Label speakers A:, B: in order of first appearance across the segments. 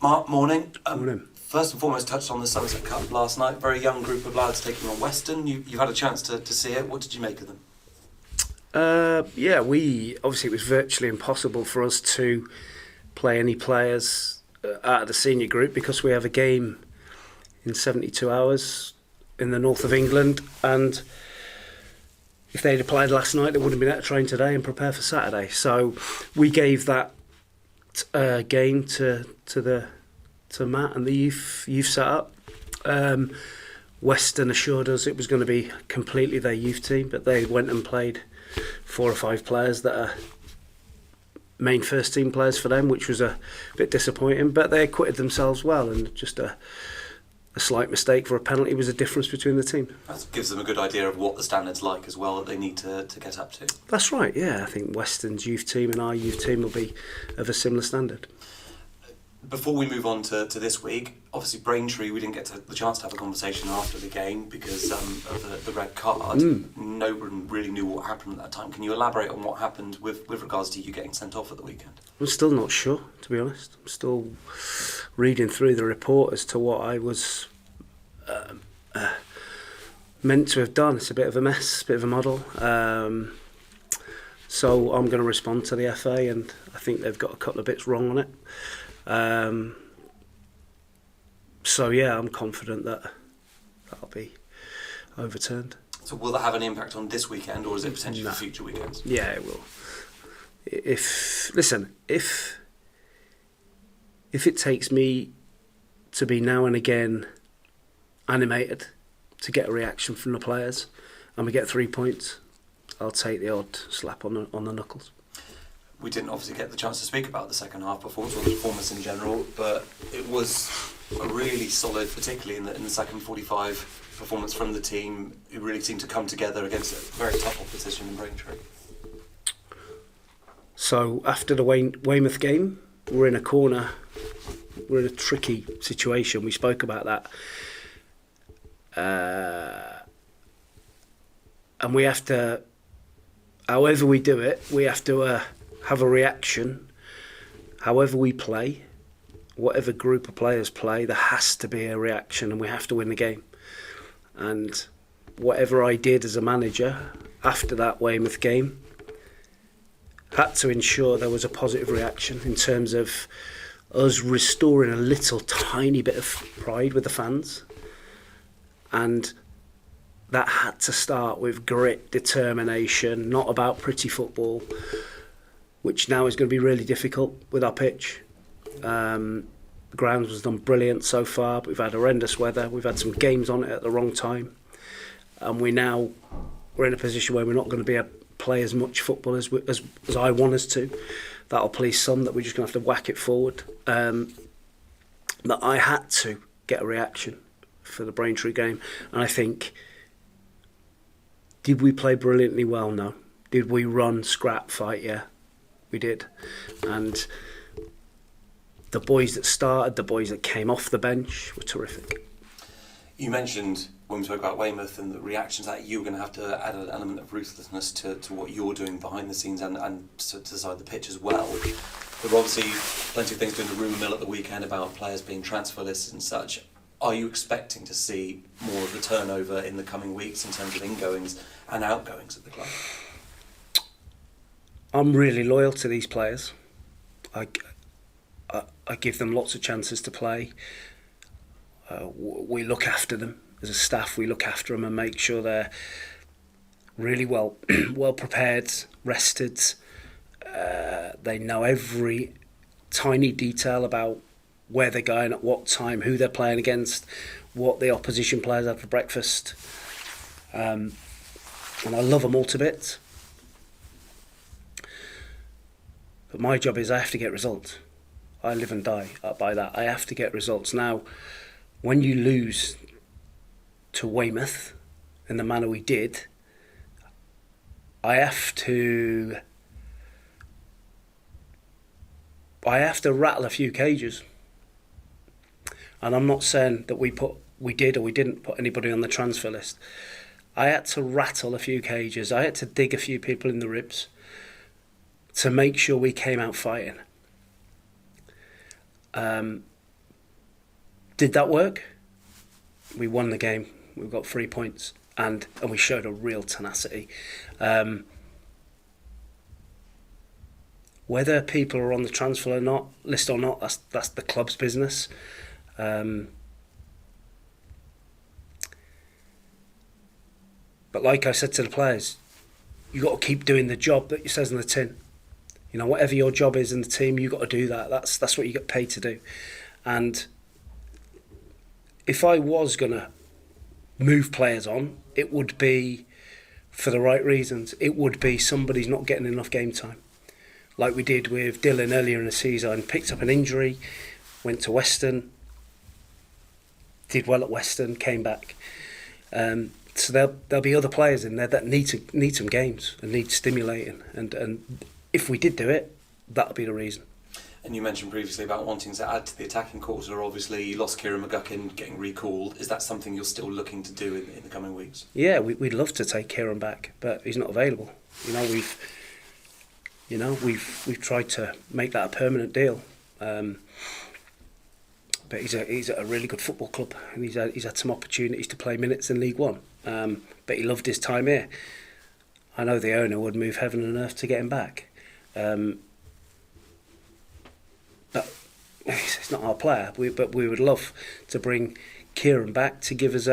A: Mark, morning.
B: Morning.
A: First and foremost, touched on the Somerset Cup last night. Very young group of lads taking on Western. You've had a chance to see it. What did you make of them?
B: Obviously it was virtually impossible for us to play any players out of the senior group because we have a game in 72 hours in the north of England, and if they'd applied last night, they wouldn't have been able to train today and prepare for Saturday. So we gave that game to Matt and the youth setup. Western assured us it was going to be completely their youth team, but they went and played 4 or 5 players that are main first team players for them, which was a bit disappointing, but they acquitted themselves well, and just a slight mistake for a penalty was the difference between the team.
A: That gives them a good idea of what the standard's like as well that they need to get up to.
B: That's right, yeah. I think Western's youth team and our youth team will be of a similar standard.
A: Before we move on to this week, obviously Braintree, we didn't get the chance to have a conversation after the game because of the red card. No one really knew what happened at that time. Can you elaborate on what happened with regards to you getting sent off at the weekend?
B: I'm still not sure, to be honest. I'm still reading through the report as to what I was meant to have done. It's a bit of a mess, a bit of a muddle. So I'm going to respond to the FA, and I think they've got a couple of bits wrong on it. I'm confident that that'll be overturned.
A: So will that have an impact on this weekend, or is it potentially for future weekends?
B: Yeah, it will. If it takes me to be now and again animated to get a reaction from the players and we get 3 points, I'll take the odd slap on the knuckles.
A: We didn't obviously get the chance to speak about the second half performance or the performance in general, but it was a really solid, particularly in the second 45, performance from the team. It really seemed to come together against a very tough opposition in Braintree.
B: So after the Weymouth game, we're in a corner. We're in a tricky situation. We spoke about that. And we have to, however we do it, we have to have a reaction. However we play, whatever group of players play, there has to be a reaction, and we have to win the game. And whatever I did as a manager after that Weymouth game had to ensure there was a positive reaction in terms of us restoring a little tiny bit of pride with the fans. And that had to start with grit, determination, not about pretty football, which now is going to be really difficult with our pitch. The ground was done brilliant so far, but we've had horrendous weather. We've had some games on it at the wrong time. And we're in a position where we're not going to be able to play as much football as I want us to. That'll please some, that we're just going to have to whack it forward. But I had to get a reaction for the Braintree game. And I think, did we play brilliantly well? No. Did we run, scrap, fight? Yeah, we did. And the boys that started, the boys that came off the bench were terrific.
A: You mentioned when we spoke about Weymouth and the reaction to that, you were going to have to add an element of ruthlessness to what you're doing behind the scenes and to the side of the pitch as well. There were obviously plenty of things doing the rumour mill at the weekend about players being transfer lists and such. Are you expecting to see more of the turnover in the coming weeks in terms of ingoings and outgoings at the club?
B: I'm really loyal to these players. I give them lots of chances to play. We look after them as a staff. We look after them and make sure they're really well prepared, rested. They know every tiny detail about where they're going, at what time, who they're playing against, what the opposition players had for breakfast. And I love them all to bits. But my job is I have to get results. I live and die by that. I have to get results. Now, when you lose to Weymouth in the manner we did, I have to rattle a few cages. And I'm not saying that we did or we didn't put anybody on the transfer list. I had to rattle a few cages. I had to dig a few people in the ribs to make sure we came out fighting. Did that work? We won the game. We got 3 points, and we showed a real tenacity. Whether people are on the transfer list or not, that's the club's business. But like I said to the players, you got to keep doing the job that it says in the tin. You know, whatever your job is in the team, you got to do that. That's what you get paid to do. And if I was gonna move players on, it would be for the right reasons. It would be somebody's not getting enough game time. Like we did with Dylan earlier in the season, picked up an injury, went to Western, did well at Western, came back. So there'll be other players in there that need some games and need stimulating. And if we did do it, that'll be the reason.
A: And you mentioned previously about wanting to add to the attacking quarter. Obviously, you lost Kieran McGuckin getting recalled. Is that something you're still looking to do in the coming weeks?
B: Yeah, we'd love to take Kieran back, but he's not available. We've tried to make that a permanent deal, but he's at a really good football club, and he's had some opportunities to play minutes in League One. But he loved his time here. I know the owner would move heaven and earth to get him back, but it's not our player. But we would love to bring Kieran back to give us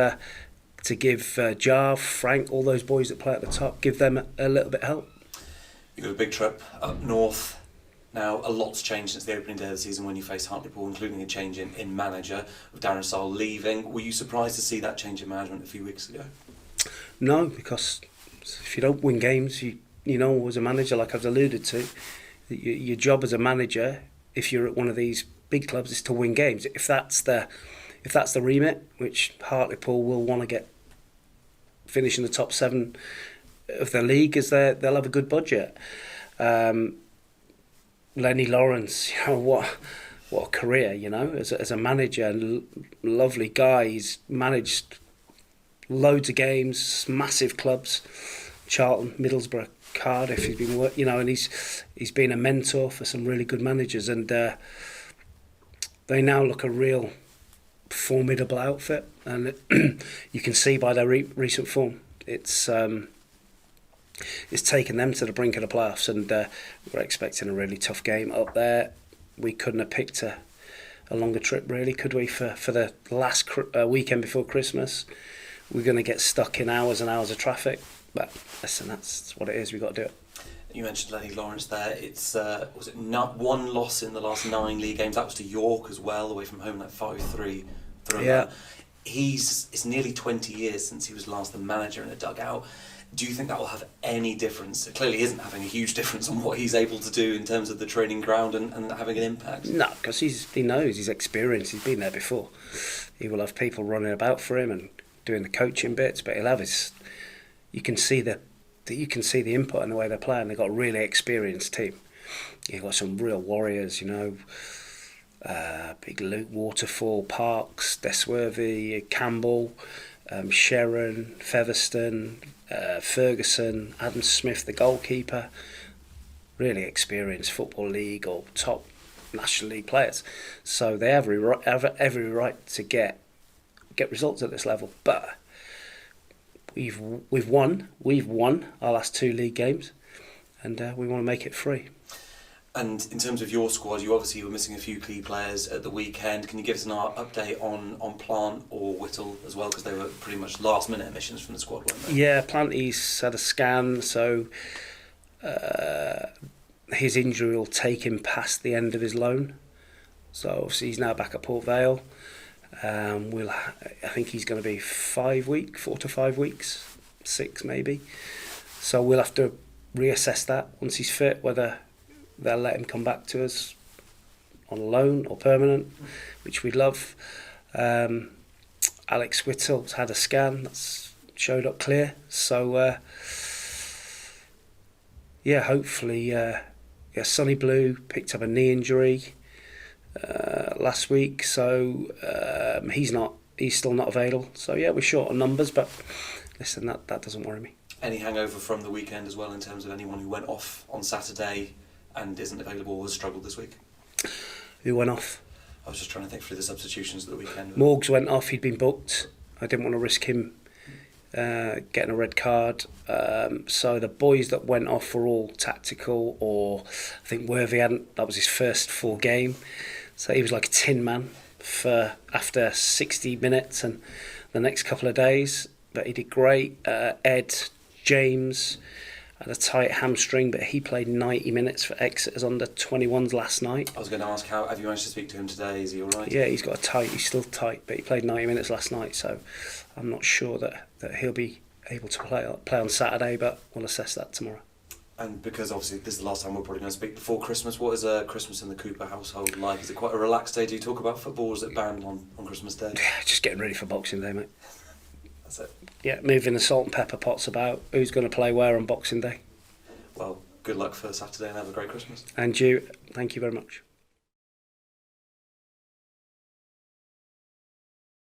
B: Jar, Frank, all those boys that play at the top, give them a little bit of help.
A: You got a big trip up north. Now, a lot's changed since the opening day of the season when you faced Hartlepool, including a change in manager, with Darren Saul leaving. Were you surprised to see that change in management a few weeks ago?
B: No, because if you don't win games, you know, as a manager, like I've alluded to, your job as a manager, if you're at one of these big clubs, is to win games. If that's the remit, which Hartlepool will want to get, finish in the top 7 of the league, as they'll have a good budget. Lenny Lawrence, what a career, as a manager, lovely guy. He's managed loads of games, massive clubs, Charlton, Middlesbrough, Cardiff. He's been and he's been a mentor for some really good managers, and they now look a real formidable outfit, and you can see by their recent form, it's taken them to the brink of the playoffs, and we're expecting a really tough game up there. We couldn't have picked a longer trip, really, could we, for the last weekend before Christmas. We're going to get stuck in hours and hours of traffic, but listen, that's what it is. We've got to do it.
A: You mentioned Lenny Lawrence there. It's was it not one loss in the last 9 league games? That was to York as well, away from home, that 5-3 thriller.
B: Yeah.
A: It's nearly 20 years since he was last the manager in a dugout. Do you think that will have any difference? It clearly isn't having a huge difference on what he's able to do in terms of the training ground and having an impact.
B: No, because he knows, he's experienced, he's been there before. He will have people running about for him and doing the coaching bits, but he'll have his. You can see the input and the way they're playing. They've got a really experienced team. You've got some real warriors, Big Luke, Waterfall, Parks, Desworthy, Campbell, Sharon, Featherstone, Ferguson, Adam Smith, the goalkeeper. Really experienced Football League or top National League players. So they have every right to get results at this level. But we've won our last 2 league games, and we want to make it 3.
A: And in terms of your squad, you obviously were missing a few key players at the weekend. Can you give us an update on Plant or Whittle as well? Because they were pretty much last-minute admissions from the squad, weren't they? Yeah,
B: Planty's had a scan, so his injury will take him past the end of his loan. So obviously he's now back at Port Vale. I think he's going to be 4 to 5 weeks, 6 maybe. So we'll have to reassess that once he's fit, whether they'll let him come back to us on loan or permanent, which we'd love. Alex Whittle's had a scan that's showed up clear. So hopefully, Sonny Blue picked up a knee injury last week, so he's still not available. So we're short on numbers, but listen, that doesn't worry me.
A: Any hangover from the weekend as well in terms of anyone who went off on Saturday and isn't available or has struggled this week?
B: Who went off?
A: I was just trying to think through the substitutions at the weekend.
B: Morgs went off, he'd been booked. I didn't want to risk him getting a red card. So the boys that went off were all tactical, or I think Worthy hadn't, that was his first full game. So he was like a tin man for after 60 minutes and the next couple of days. But he did great. Ed, James had a tight hamstring, but he played 90 minutes for Exeter's under 21s last night.
A: I was going to ask, how have you managed to speak to him today? Is he all right?
B: Yeah, he's still tight, but he played 90 minutes last night, so I'm not sure that he'll be able to play on Saturday, but we'll assess that tomorrow.
A: And because obviously this is the last time we're probably going to speak before Christmas, what is a Christmas in the Cooper household like? Is it quite a relaxed day? Do you talk about football, or is it banned on Christmas Day?
B: Just getting ready for Boxing Day, mate.
A: That's it.
B: Yeah, moving the salt and pepper pots about, who's going to play where on Boxing Day.
A: Well, good luck for Saturday and have a great Christmas.
B: And you, thank you very much.